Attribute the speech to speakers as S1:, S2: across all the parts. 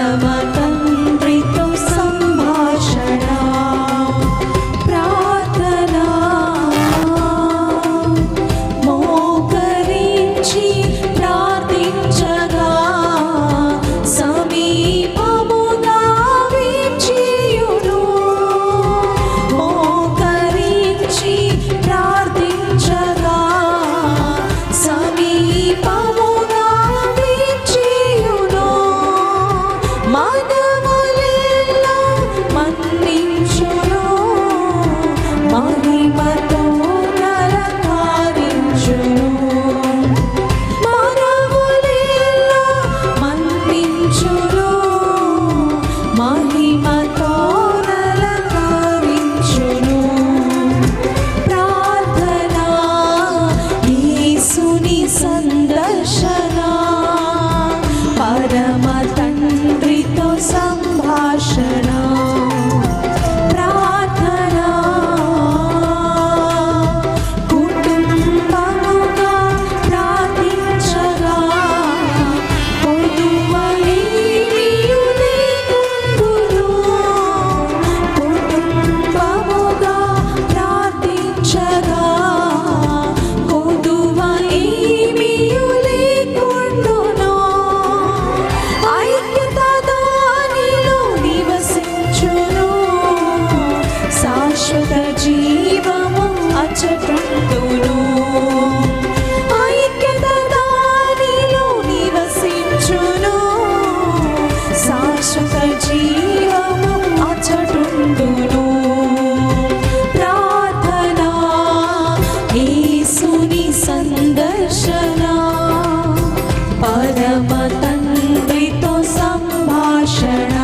S1: పరమ తండ్రితో సంభాషణ ప్రార్థన మోకరించి ప్రార్థించగా సమీపముగా వీచియును మోకరించి ప్రార్థించగా సమీపముగా వీచియును మానవులెల్లా మన్నించును మహిమతో నలకారించును మానవులెల్లా మన్నించును మహిమతో నలకారించును ప్రార్థన యేసుని సందర్శన పరమ తండ్రితో సంభాషణ ప్రార్థన కుటుంబముగా ప్రార్థించగా పొదువలేనియు లేకుండును కుటుంబముగా ప్రార్థించగా పొదువలేనియు లేకుండును ఐక్యత దానిలో నివసించును శాశ్వత జీవము అచటుండును ఐక్యత దానిలో నివసించును శాశ్వత జీవము అచటుండును ప్రార్థన యేసుని సందర్శన పరమ తండ్రితో సంభాషణ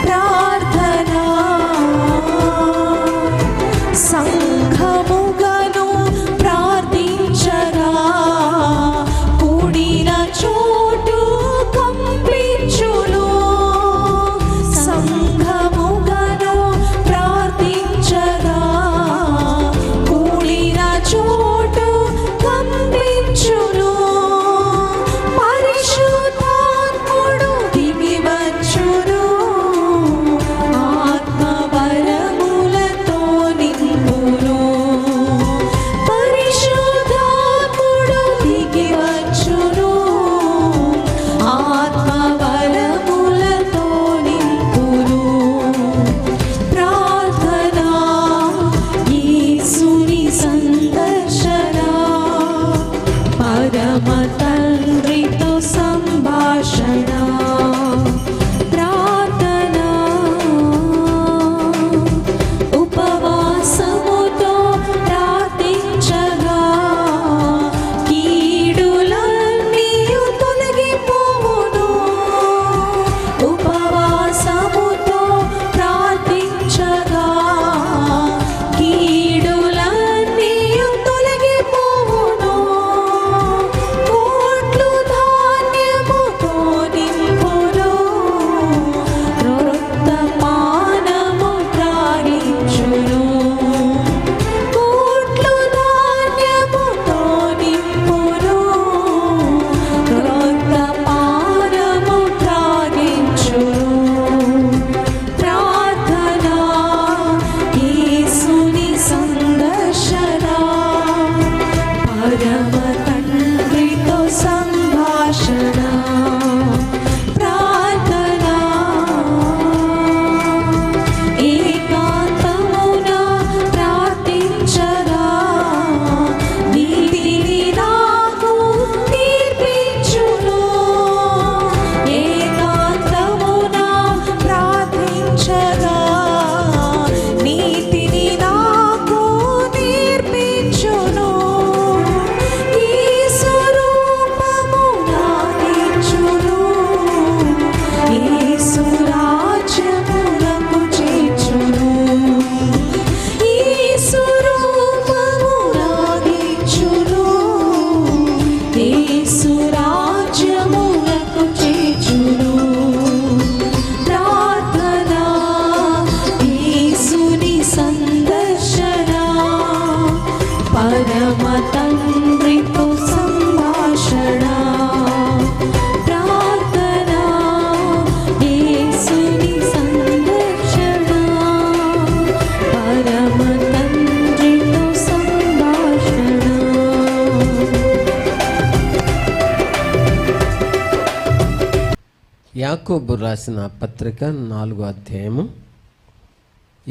S1: ప్రార్థన సంఘముగను ప్రార్థించగా కూడిన చోటు కంపించును
S2: యాకోబు రాసిన పత్రిక 4వ అధ్యాయము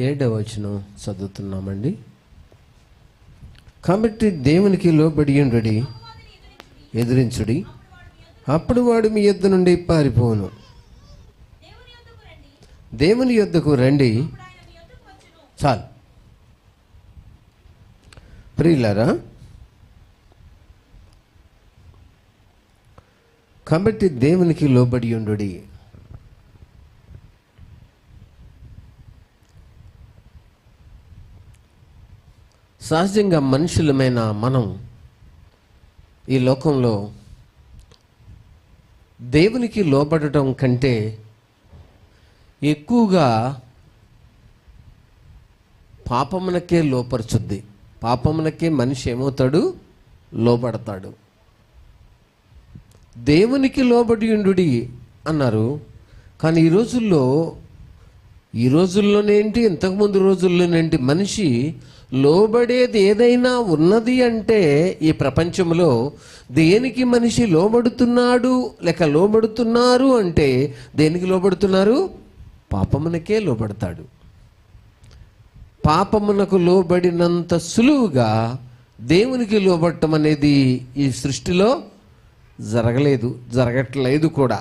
S2: 7వ వచనం చదువుతున్నామండి. కాబట్టి దేవునికి లోబడి ఉండుడి, ఎదిరించుడి, అప్పుడు వాడు మీ యొద్ద నుండి పారిపోవును. దేవుని యొద్దకు రండి. చాలు ప్రియులారా, కాబట్టి దేవునికి లోబడి ఉండుడి. సహజంగా మనుషులమైన మనం ఈ లోకంలో దేవునికి లోబడటం కంటే ఎక్కువగా పాపమునకే లోపరుచుద్ది. పాపమునకే మనిషి ఏమవుతాడు? లోబడతాడు. దేవునికి లోబడి ఉండుడి అన్నారు. కానీ ఈ రోజుల్లోనేంటి, ఇంతకుముందు రోజుల్లోనేంటి, మనిషి లోబడేది ఏదైనా ఉన్నది అంటే ఈ ప్రపంచంలో దేనికి మనిషి లోబడుతున్నాడు లేక లోబడుతున్నారు అంటే దేనికి లోబడుతున్నారు? పాపమునకే లోబడతాడు. పాపమునకు లోబడినంత సులువుగా దేవునికి లోబడటం అనేది ఈ సృష్టిలో జరగట్లేదు కూడా.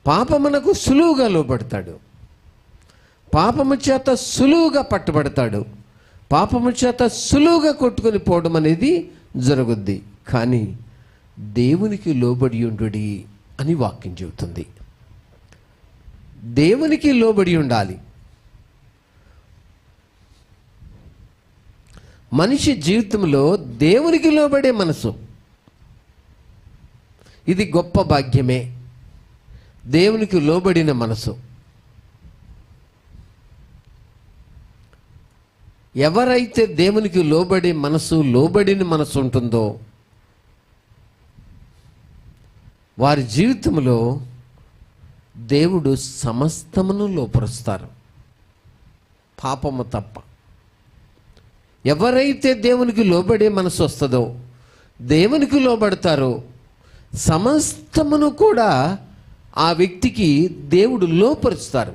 S2: పాపమునకు సులువుగా లోబడతాడు, పాపము చేత సులువుగా పట్టుబడతాడు, పాపము చేత సులువుగా కొట్టుకొని పోవడం అనేది జరుగుద్ది. కానీ దేవునికి లోబడి ఉండుడి అని వాక్యం చెబుతుంది. దేవునికి లోబడి ఉండాలి. మనిషి జీవితంలో దేవునికి లోబడే మనసు, ఇది గొప్ప భాగ్యమే. దేవునికి లోబడిన మనసు. ఎవరైతే దేవునికి లోబడిన మనసు ఉంటుందో వారి జీవితంలో దేవుడు సమస్తమును లోపరుస్తారు, పాపము తప్ప. ఎవరైతే దేవునికి లోబడే మనసు వస్తుందో, దేవునికి లోబడతారో, సమస్తమును కూడా ఆ వ్యక్తికి దేవుడు లోపరుస్తారు.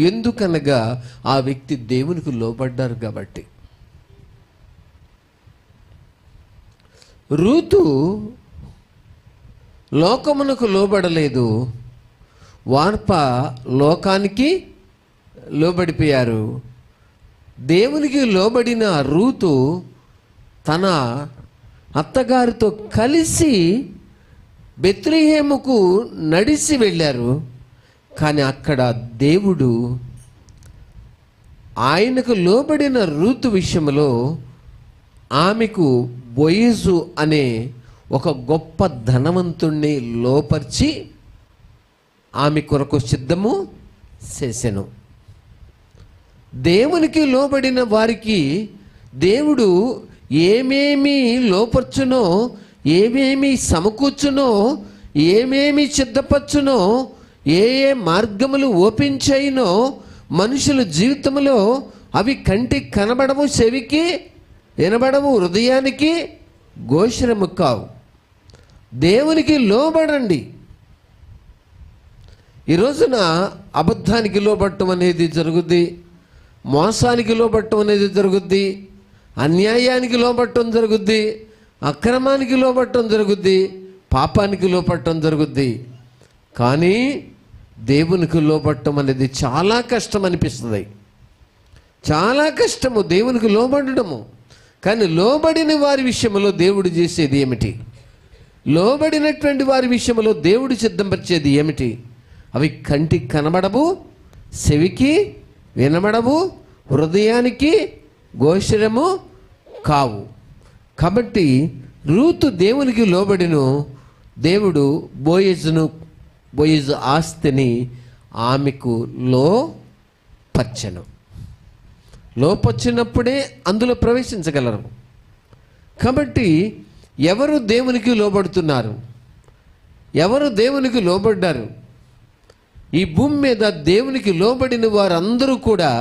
S2: ఎందుకనగా ఆ వ్యక్తి దేవునికి లోబడ్డారు కాబట్టి. రూతు లోకమునకు లోబడలేదు, వార్ప లోకానికి లోబడిపోయారు. దేవునికి లోబడిన రూతు తన అత్తగారితో కలిసి బెత్లెహేముకు నడిచి వెళ్ళారు. కానీ అక్కడ దేవుడు ఆయనకు లోబడిన రూతు విషయంలో ఆమెకు బోయజు అనే ఒక గొప్ప ధనవంతుణ్ణి లోపర్చి ఆమె కొరకు సిద్ధము చేసెను. దేవునికి లోబడిన వారికి దేవుడు ఏమేమి లోపర్చునో, ఏమేమి సమకూర్చునో, ఏమేమి సిద్ధపరచునో, ఏ ఏ మార్గములు ఓపెన్ చేయనో మనుషుల జీవితంలో అవి కంటికి కనబడవు, చెవికి వినబడవు, హృదయానికి గోచరము కావు. దేవునికి లోబడండి. ఈ రోజున అబద్ధానికి లోబడటం అనేది జరుగుద్ది, మోసానికి లోబడటం అనేది జరుగుద్ది, అన్యాయానికి లోబడటం జరుగుద్ది, అక్రమానికి లోబడటం జరుగుద్ది, పాపానికి లోబడటం జరుగుద్ది. కానీ దేవునికి లోబడటం అనేది చాలా కష్టం అనిపిస్తుంది, చాలా కష్టము దేవునికి లోబడటము. కానీ లోబడిన వారి విషయంలో దేవుడు చేసేది ఏమిటి? లోబడినటువంటి వారి విషయంలో దేవుడు సిద్ధపరిచేది ఏమిటి? అవి కంటికి కనబడవు, చెవికి వినబడవు, హృదయానికి గోచరము కావు. కాబట్టి రూతు దేవునికి లోబడిను. దేవుడు బోయజు ఆస్తిని ఆమెకు లోపర్చినప్పుడే అందులో ప్రవేశించగలరు. కాబట్టి ఎవరు దేవునికి లోబడుతున్నారు, ఎవరు దేవునికి లోబడ్డారు? ఈ భూమి మీద దేవునికి లోబడిన వారందరూ కూడా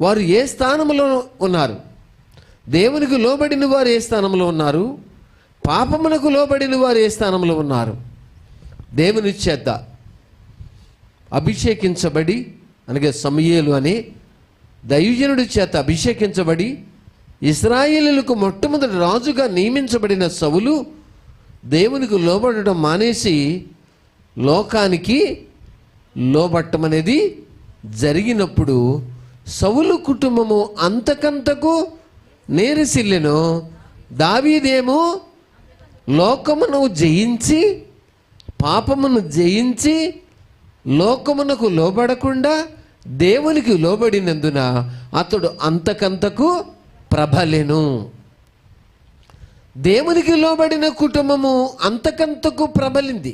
S2: వారు ఏ స్థానంలో ఉన్నారు? దేవునికి లోబడిన వారు ఏ స్థానంలో ఉన్నారు? పాపమునకు లోబడిన వారు ఏ స్థానంలో ఉన్నారు? దేవుని చేత అభిషేకించబడి, అనగా సమూయేలు అనే దైవజనుడి చేత అభిషేకించబడి ఇశ్రాయేలులకు మొట్టమొదటి రాజుగా నియమించబడిన సౌలు దేవునికి లోబడడం మానేసి లోకానికి లోబట్టం అనేది జరిగినప్పుడు సౌలు కుటుంబము అంతకంతకు నేరసిల్లెను. దావీదేమో లోకమును జయించి, పాపమును జయించి, లోకమునకు లోబడకుండా దేవునికి లోబడినందున అతడు అంతకంతకు ప్రబలెను. దేవునికి లోబడిన కుటుంబము అంతకంతకు ప్రబలింది.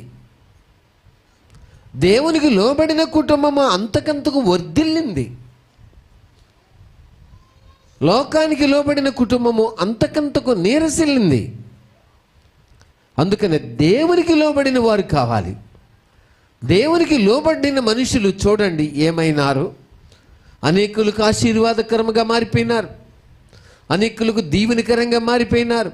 S2: దేవునికి లోబడిన కుటుంబము అంతకంతకు వర్ధిల్లింది. లోకానికి లోబడిన కుటుంబము అంతకంతకు నీరసిల్లింది. అందుకనే దేవునికి లోబడిన వారు కావాలి. దేవునికి లోబడిన మనుషులు చూడండి ఏమైనారు. అనేకులకు ఆశీర్వాదకరంగా మారిపోయినారు, అనేకులకు దీవెనకరంగా మారిపోయినారు,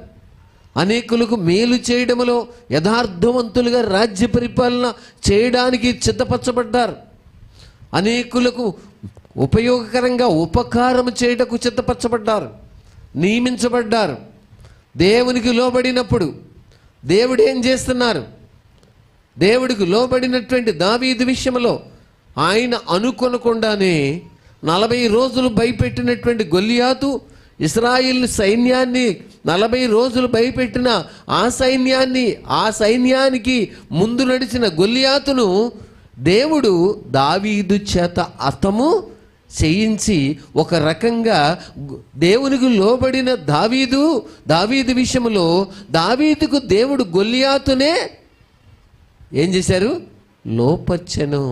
S2: అనేకులకు మేలు చేయడంలో యథార్థవంతులుగా రాజ్య పరిపాలన చేయడానికి సిద్ధపరచబడ్డారు. అనేకులకు ఉపయోగకరంగా ఉపకారం చేయటకు సిద్ధపరచబడ్డారు, నియమించబడ్డారు. దేవునికి లోబడినప్పుడు దేవుడు ఏం చేస్తున్నారు? దేవుడికి లోబడినటువంటి దావీదు విషయంలో ఆయన అనుకొనకుండానే 40 రోజులు భయపెట్టినటువంటి గొల్లియాతు, ఇశ్రాయేల్ సైన్యాన్ని 40 రోజులు భయపెట్టిన ఆ సైన్యానికి ముందు నడిచిన గొల్లియాతును దేవుడు దావీదు చేత అతము చేయించి ఒక రకంగా దేవునికి లోబడిన దావీదు విషయంలో దావీదుకు దేవుడు గొల్లియాతునే ఏం చేశారు? లోపర్చాడు.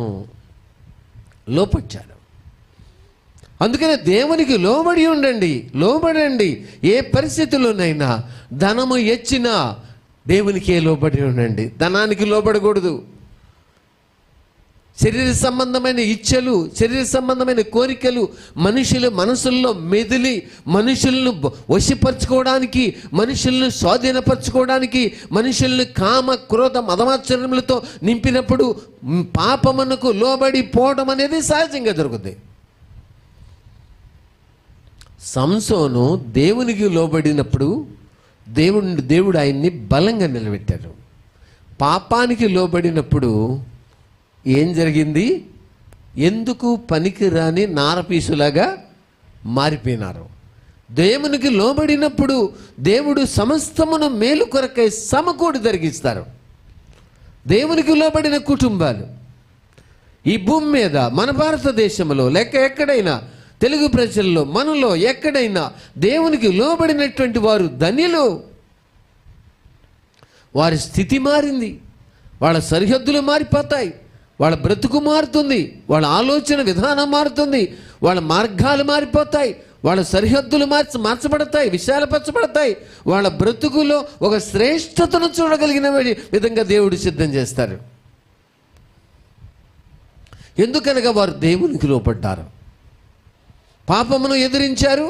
S2: అందుకనే దేవునికి లోబడండి. ఏ పరిస్థితుల్లోనైనా ధనము ఎచ్చినా దేవునికే లోబడి ఉండండి. ధనానికి లోబడకూడదు. శరీర సంబంధమైన ఇచ్చలు, శరీర సంబంధమైన కోరికలు మనుషుల మనసుల్లో మెదిలి మనుషులను వశపరచుకోవడానికి, మనుషులను స్వాధీనపరచుకోవడానికి, మనుషులను కామ క్రోధ మదమాచరణలతో నింపినప్పుడు పాపమునకు లోబడి పోవడం అనేది సహజంగా జరుగుతుంది. సంసోను దేవునికి లోబడినప్పుడు దేవుడు ఆయన్ని బలంగా నిలబెట్టారు. పాపానికి లోబడినప్పుడు ఏం జరిగింది? ఎందుకు పనికిరాని నారపీసులాగా మారిపోయినారు. దేవునికి లోబడినప్పుడు దేవుడు సమస్తమును మేలు కొరకై సమకూడి జరిగిస్తారు. దేవునికి లోబడిన కుటుంబాలు ఈ భూమి మీద, మన భారతదేశంలో లేక ఎక్కడైనా, తెలుగు ప్రజల్లో, మనలో ఎక్కడైనా దేవునికి లోబడినటువంటి వారు ధన్యులు. వారి స్థితి మారింది, వాళ్ళ సరిహద్దులు మారిపోతాయి, వాళ్ళ బ్రతుకు మారుతుంది, వాళ్ళ ఆలోచన విధానం మారుతుంది, వాళ్ళ మార్గాలు మారిపోతాయి, వాళ్ళ సరిహద్దులు మార్చబడతాయి, విశాలపరచబడతాయి. వాళ్ళ బ్రతుకులో ఒక శ్రేష్టతను చూడగలిగిన విధంగా దేవుడు సిద్ధం చేస్తారు. ఎందుకనగా వారు దేవునికి లోబడ్డారు. పాపమును ఎదిరించారు,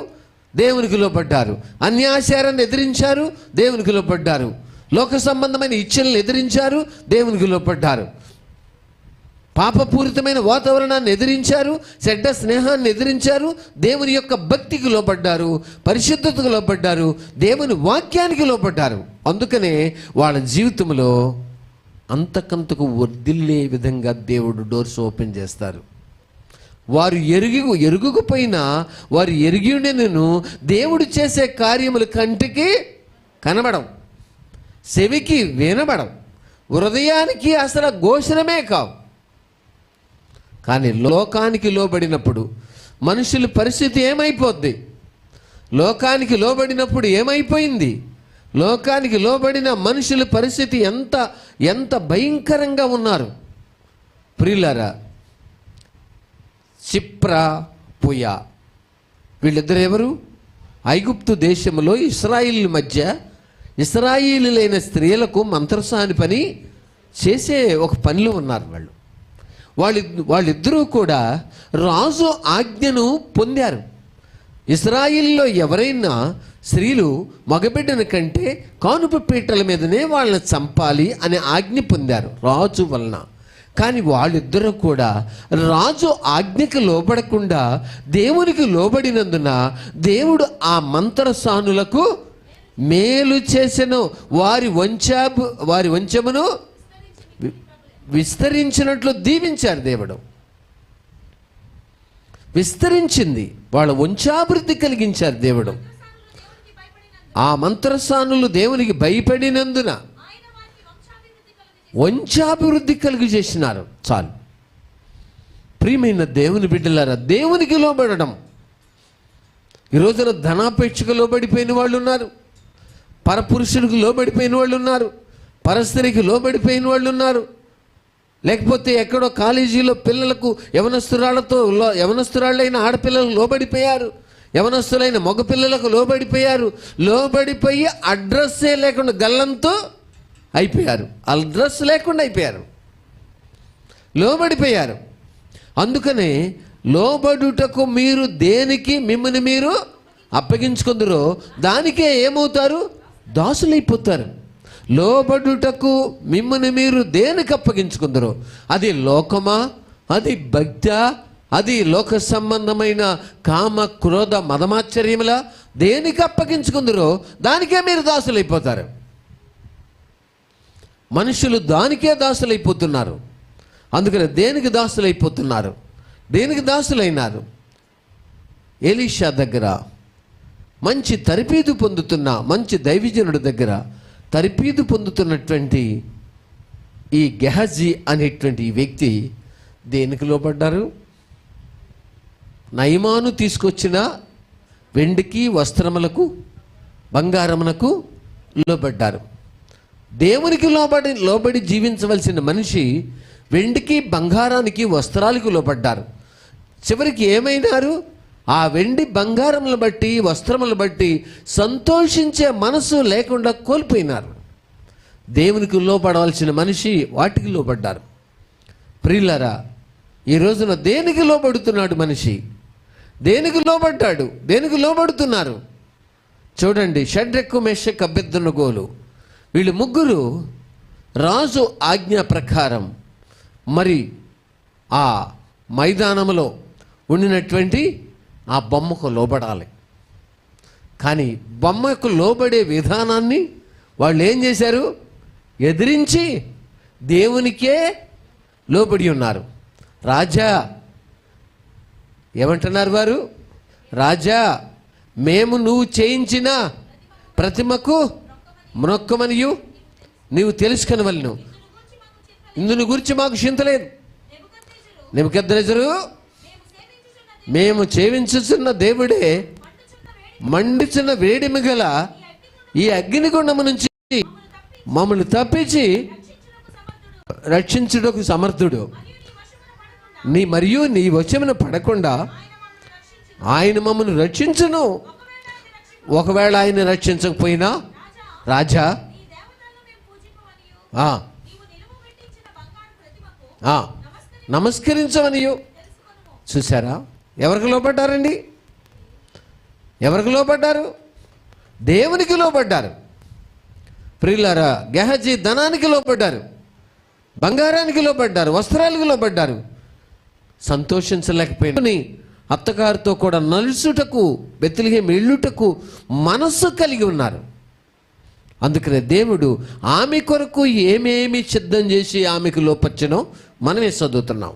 S2: దేవునికి లోబడ్డారు. అన్యాచారాన్ని ఎదిరించారు, దేవునికి లోబడ్డారు. లోక సంబంధమైన ఇచ్చలను ఎదిరించారు, దేవునికి లోబడ్డారు. పాపపూరితమైన వాతావరణాన్ని ఎదిరించారు, చెడ్డ స్నేహాన్ని ఎదిరించారు, దేవుని యొక్క భక్తికి లోబడ్డారు, పరిశుద్ధతకు లోబడ్డారు, దేవుని వాక్యానికి లోబడ్డారు. అందుకనే వాళ్ళ జీవితంలో అంతకంతకు వర్ధిల్లే విధంగా దేవుడు డోర్స్ ఓపెన్ చేస్తారు. వారు ఎరుగుకుపోయినా వారు ఎరిగి ఉండేను దేవుడు చేసే కార్యములు కంటికి కనబడం, చెవికి వినబడం, హృదయానికి అసలు ఘోషణమే కావు. కానీ లోకానికి లోబడినప్పుడు మనుషుల పరిస్థితి ఏమైపోద్ది? లోకానికి లోబడినప్పుడు ఏమైపోయింది? లోకానికి లోబడిన మనుషుల పరిస్థితి ఎంత భయంకరంగా ఉన్నారు. ప్రియులారా, సిప్రా, పుయా వీళ్ళిద్దరు ఎవరు? ఐగుప్తు దేశంలో ఇశ్రాయేలు మధ్య ఇశ్రాయేలీలైన స్త్రీలకు మంత్రసాని పని చేసే ఒక పనిలో ఉన్నారు. వాళ్ళిద్దరూ కూడా రాజు ఆజ్ఞను పొందారు. ఇశ్రాయేలులో ఎవరైనా స్త్రీలు మగబిడ్డని కంటే కానుప పీటల మీదనే వాళ్ళని చంపాలి అనే ఆజ్ఞ పొందారు రాజు వలన. కానీ వాళ్ళిద్దరూ కూడా రాజు ఆజ్ఞకి లోబడకుండా దేవునికి లోబడినందున దేవుడు ఆ మంత్రసానులకు మేలు చేసెను. వారి వంచమును విస్తరించినట్లు దీవించారు. దేవుడు విస్తరించింది, వాళ్ళ వంశాభివృద్ధి కలిగించారు. దేవుడు ఆ మంత్రసానులు దేవునికి భయపడినందున వంశాభివృద్ధి కలుగు చేసినారు. చాలు. ప్రియమైన దేవుని బిడ్డలారా, దేవునికి లోబడడం. ఈ రోజున ధనాపేక్షకు లోబడిపోయిన వాళ్ళు ఉన్నారు, పరపురుషులకు లోబడిపోయిన వాళ్ళు ఉన్నారు, పరస్త్రీకి లోబడిపోయిన వాళ్ళు ఉన్నారు, లేకపోతే ఎక్కడో కాలేజీలో పిల్లలకు యవనస్తురాళ్ళైన ఆడపిల్లలకు లోబడిపోయారు, యవనస్తులైన మగపిల్లలకు లోబడిపోయారు. లోబడిపోయి అడ్రస్సే లేకుండా గల్లంతో అయిపోయారు, అడ్రస్ లేకుండా అయిపోయారు, లోబడిపోయారు. అందుకనే లోబడుటకు మీరు దేనికి మిమ్మల్ని మీరు అప్పగించుకుందరో దానికే ఏమవుతారు? దాసులైపోతారు. లోబడుటకు మిమ్మల్ని మీరు దేనికి అప్పగించుకుందరో, అది లోకమా, అది భక్తా, అది లోక సంబంధమైన కామ క్రోధ మదమాశ్చర్యములా, దేనికి అప్పగించుకుందరో దానికే మీరు దాసులైపోతారు. మనుషులు దానికే దాసులైపోతున్నారు. అందుకని దేనికి దాసులైపోతున్నారు? దేనికి దాసులైనారు? ఎలీషా దగ్గర మంచి తరిపీదు పొందుతున్న మంచి దైవజనుడి దగ్గర తరిపీదు పొందుతున్నటువంటి ఈ గెహజీ అనేటువంటి ఈ వ్యక్తి దేనికి లోబడ్డారు? నయమాను తీసుకొచ్చిన వెండికి వస్త్రములకు బంగారమునకు లోబడ్డారు. దేవునికి లోబడి జీవించవలసిన మనిషి వెండికి బంగారానికి వస్త్రాలకు లోబడ్డారు. చివరికి ఏమైనారు? ఆ వెండి బంగారములను బట్టి వస్త్రములను బట్టి సంతోషించే మనసు లేకుండా కోల్పోయినారు. దేవునికి లోబడవలసిన మనిషి వాటికి లోబడ్డారు. ప్రియులారా, ఈ రోజున దేనికి లోబడుతున్నాడు మనిషి? దేనికి లోబడ్డాడు? దేనికి లోబడుతున్నారు? చూడండి, షడ్రెక్కు మెషక్ అబేద్నెగోలు వీళ్ళు ముగ్గురు రాజు ఆజ్ఞ ప్రకారం మరి ఆ మైదానంలో ఉండినటువంటి ఆ బొమ్మకు లోబడాలి. కానీ బొమ్మకు లోబడే విధానాన్ని వాళ్ళు ఏం చేశారు? ఎదిరించి దేవునికే లోబడి ఉన్నారు. రాజా ఏమంటున్నారు వారు? రాజా, మేము నువ్వు చేయించిన ప్రతిమకు మ్రొక్కమనియు నీవు తెలుసుకొనవలెను. ఇందుని గురించి మాకు చింతలేదు. నెబుకద్నెజరు, మేము సేవించుచున్న దేవుడే మండుచున్న వేడిమి గల ఈ అగ్నిగుండము నుంచి మమ్మల్ని తప్పించి రక్షించుటకు సమర్థుడు. మరియు నీ వశమున పడకుండా ఆయన మమ్మల్ని రక్షించును. ఒకవేళ ఆయన రక్షించకపోయినా రాజా నమస్కరించమనియు. చూసారా ఎవరికి లోబడ్డారండి? ఎవరికి లోబడ్డారు? దేవునికి లోబడ్డారు. ప్రియులారా, గెహజీ ధనానికి లోబడ్డారు, బంగారానికి లోబడ్డారు, వస్త్రాలకు లోబడ్డారు. సంతోషించలేకపోయినా అత్తగారితో కూడా నలుసుటకు బెత్లెహేము వెళ్ళుటకు మనస్సు కలిగి ఉన్నారు. అందుకనే దేవుడు ఆమె కొరకు ఏమేమి సిద్ధం చేసి ఆమెకు లోపర్చనో మనమే చదువుతున్నాం.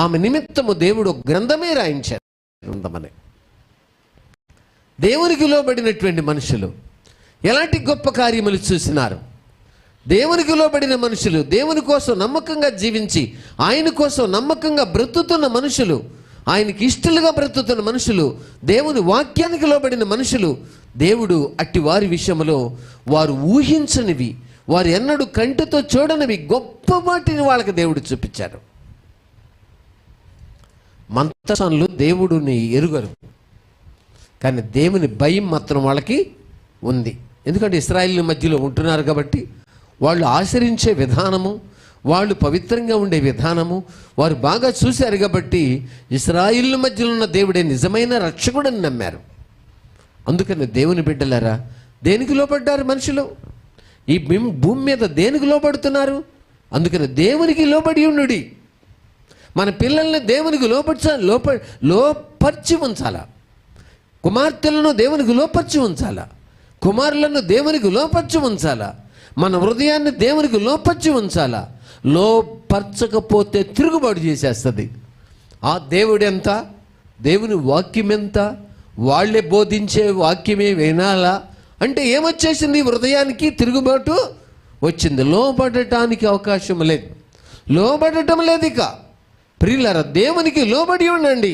S2: ఆమె నిమిత్తము దేవుడు గ్రంథమే రాయించారు. గ్రంథమనే దేవునికి లోబడినటువంటి మనుషులు ఎలాంటి గొప్ప కార్యములు చూసినారు? దేవునికి లోబడిన మనుషులు, దేవుని కోసం నమ్మకంగా జీవించి ఆయన కోసం నమ్మకంగా బ్రతుకుతున్న మనుషులు, ఆయనకి ఇష్టలుగా బ్రతుకుతున్న మనుషులు, దేవుని వాక్యానికి లోబడిన మనుషులు, దేవుడు అట్టి వారి విషయంలో వారు ఊహించనివి, వారు ఎన్నడూ కంటితో చూడనివి గొప్ప వాటిని వాళ్ళకి దేవుడు చూపించారు. మంత్రసానులు దేవుడిని ఎరుగరు, కానీ దేవుని భయం మాత్రం వాళ్ళకి ఉంది. ఎందుకంటే ఇశ్రాయేలు మధ్యలో ఉంటున్నారు కాబట్టి వాళ్ళు ఆచరించే విధానము, వాళ్ళు పవిత్రంగా ఉండే విధానము వారు బాగా చూశారు కాబట్టి ఇశ్రాయేలు మధ్యలో ఉన్న దేవుడే నిజమైన రక్షకుడని నమ్మారు. అందుకని దేవుని బిడ్డలారా, దేనికి లోబడ్డారు మనుషులు? ఈ భూమి మీద దేనికి లోబడుతున్నారు? అందుకని దేవునికి లోబడి ఉండుడి. మన పిల్లల్ని దేవునికి లోపర్చి ఉంచాలా. కుమార్తెలను దేవునికి లోపర్చి ఉంచాలా. కుమారులను దేవునికి లోపర్చి ఉంచాలా. మన హృదయాన్ని దేవునికి లోపర్చి ఉంచాలా. లోపర్చకపోతే తిరుగుబాటు చేసేస్తుంది. ఆ దేవుడు ఎంత, దేవుని వాక్యం ఎంత, వాళ్ళే బోధించే వాక్యమే వినాలా అంటే ఏమొచ్చేసింది? హృదయానికి తిరుగుబాటు వచ్చింది. లోబడటానికి అవకాశం లేదు, లోబడటం లేదు. ఇక ప్రియులారా, దేవునికి లోబడి ఉండండి,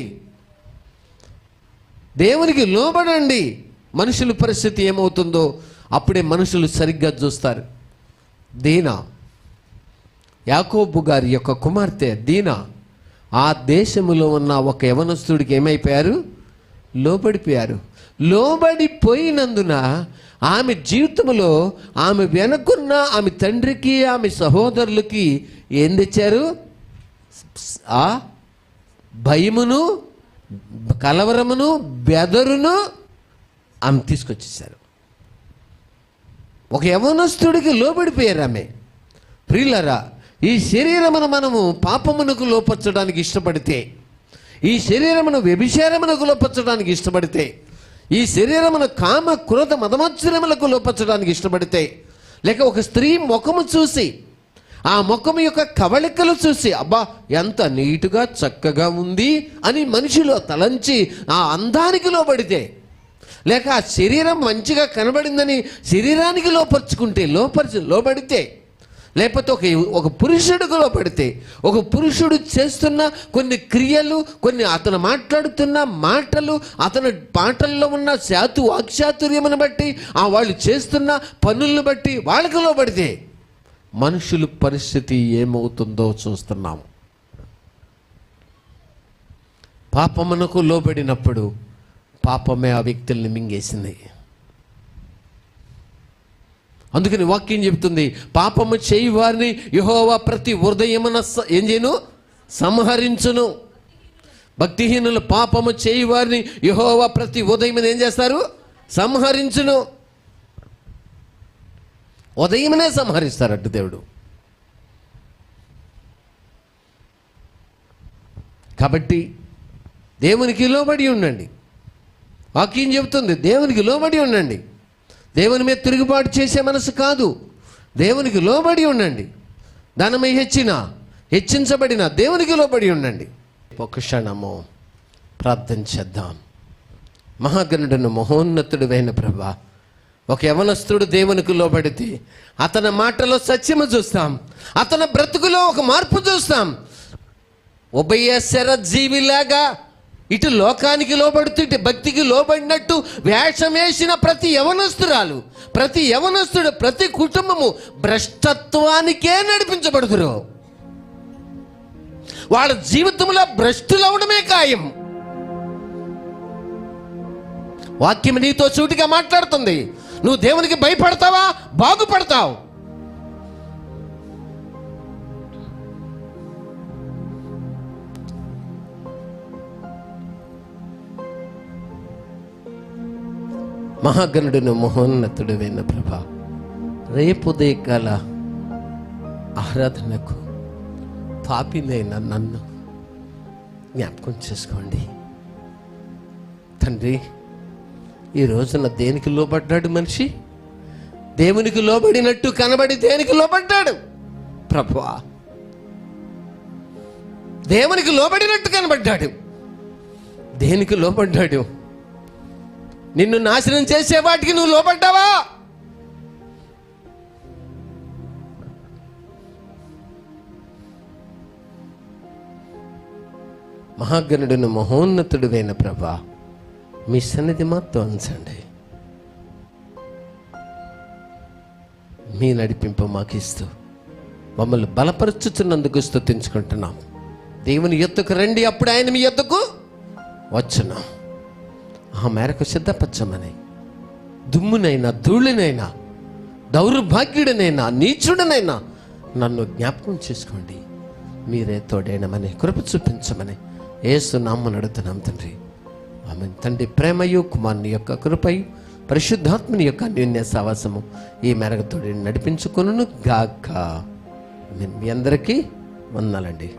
S2: దేవునికి లోబడండి. మనుషుల పరిస్థితి ఏమవుతుందో అప్పుడే మనుషులు సరిగ్గా చూస్తారు. దీనా, యాకోబు గారి యొక్క కుమార్తె దీనా ఆ దేశములో ఉన్న ఒక యవనస్తుడికి ఏమైపోయారు? లోబడిపోయారు. లోబడిపోయినందున ఆమె జీవితంలో ఆమె వెనకున్న ఆమె తండ్రికి ఆమె సహోదరులకి ఏం తెచ్చారు? ఆ భయమును, కలవరమును, బెదరును ఆమె తీసుకొచ్చేసారు. ఒక యవనస్తుడికి లోబడిపోయారు ఆమె. ప్రియులారా, ఈ శరీరమును మనము పాపమునకు లోపరచడానికి ఇష్టపడితే, ఈ శరీరమును వ్యభిచారమునకు లోపరచడానికి ఇష్టపడితే, ఈ శరీరమును కామ క్రోధ మదమత్సరములకు లోపరచడానికి ఇష్టపడితే, లేక ఒక స్త్రీ ముఖము చూసి ఆ ముఖము యొక్క కవళికలు చూసి అబ్బా ఎంత నీటుగా చక్కగా ఉంది అని మనిషిలో తలంచి ఆ అందానికి లోబడితే, లేక ఆ శరీరం మంచిగా కనబడిందని శరీరానికి లోబడితే, లేకపోతే ఒక పురుషుడికి లోబడితే, ఒక పురుషుడు చేస్తున్న కొన్ని క్రియలు, కొన్ని అతను మాట్లాడుతున్న మాటలు, అతని పాటల్లో ఉన్న వాక్చాతుర్యమును బట్టి, ఆ వాళ్ళు చేస్తున్న పనులను బట్టి వాళ్ళకి లోబడితే మనుషుల పరిస్థితి ఏమవుతుందో చూస్తున్నాము. పాపమునకు లోబడినప్పుడు పాపమే ఆ వ్యక్తుల్ని మింగేసింది. అందుకని వాక్యం చెబుతుంది, పాపము చేయి వారిని యెహోవా ప్రతి హృదయమున ఏం చేయను? సంహరించును. భక్తిహీనులు పాపము చేయి వారిని యెహోవా ప్రతి ఉదయమున ఏం చేస్తారు? సంహరించును. ఉదయమునే సంహరిస్తారట దేవుడు. కాబట్టి దేవునికి లోబడి ఉండండి. వాక్యం చెబుతుంది, దేవునికి లోబడి ఉండండి. దేవుని మీద తిరుగుబాటు చేసే మనసు కాదు, దేవునికి లోబడి ఉండండి. ధనమై హెచ్చించబడిన దేవునికి లోబడి ఉండండి. ఒక క్షణము ప్రార్థన చేద్దాం. మహాగణుడును మహోన్నతుడువైన ప్రభువా, ఒక యవనస్తుడు దేవునికి లోబడితే అతని మాటలో సత్యము చూస్తాం, అతని బ్రతుకులో ఒక మార్పు చూస్తాం. ఉభయశర జీవిలాగా ఇటు లోకానికి లోబడుతూ ఇటు భక్తికి లోబడినట్టు వేషం వేసిన ప్రతి యవనస్తురాలు, ప్రతి యవనస్తుడు, ప్రతి కుటుంబము భ్రష్టత్వానికే నడిపించబడుతురు. వాళ్ళ జీవితంలో భ్రష్టులవడమే ఖాయం. వాక్యం నీతో సూటిగా మాట్లాడుతుంది. నువ్వు దేవునికి భయపడతావా? బాగుపడతావు. మహాగణుడును మహోన్నతుడైన ప్రభా, రేపు ఉదయకాల ఆరాధనకు పాపినైన నన్ను జ్ఞాపకం చేసుకోండి తండ్రి. ఈ రోజున దేనికి లోబడ్డాడు మనిషి? దేవునికి లోబడినట్టు కనబడి దేనికి లోబడ్డాడు? ప్రభువా, దేవునికి లోబడినట్టు కనబడ్డాడు. దేనికి లోబడ్డాడు? నిన్ను నాశనం చేసే వాటికి నువ్వు లోబడ్డావా? మహాగణుడును మహోన్నతుడువైన ప్రభా, మీ సన్నిధి మాతో ఉంచండి. మీ నడిపింపు మాకు ఇస్తూ మమ్మల్ని బలపరుచుతున్నందుకు స్తుతించుకుంటున్నాం. దేవుని యొద్దకు రండి, అప్పుడు ఆయన మీ యొద్దకు వచ్చును. ఆ మేరకు సిద్ధపరచమని దుమ్మునైనా, ధూళినైనా, దౌర్భాగ్యుడినైనా, నీచుడనైనా నన్ను జ్ఞాపకం చేసుకోండి. మీరే తోడైనమని కృప చూపించమని యేసు నామమున అడుగుతున్నాం తండ్రి. ఆమేన్. తండ్రి ప్రేమయు, కుమారుని యొక్క కృపయు, పరిశుద్ధాత్మని యొక్క అన్యోన్య సహవాసము ఈ మేరకు తోడి నడిపించుకొనును గాక. మీ అందరికీ వందనాలండి.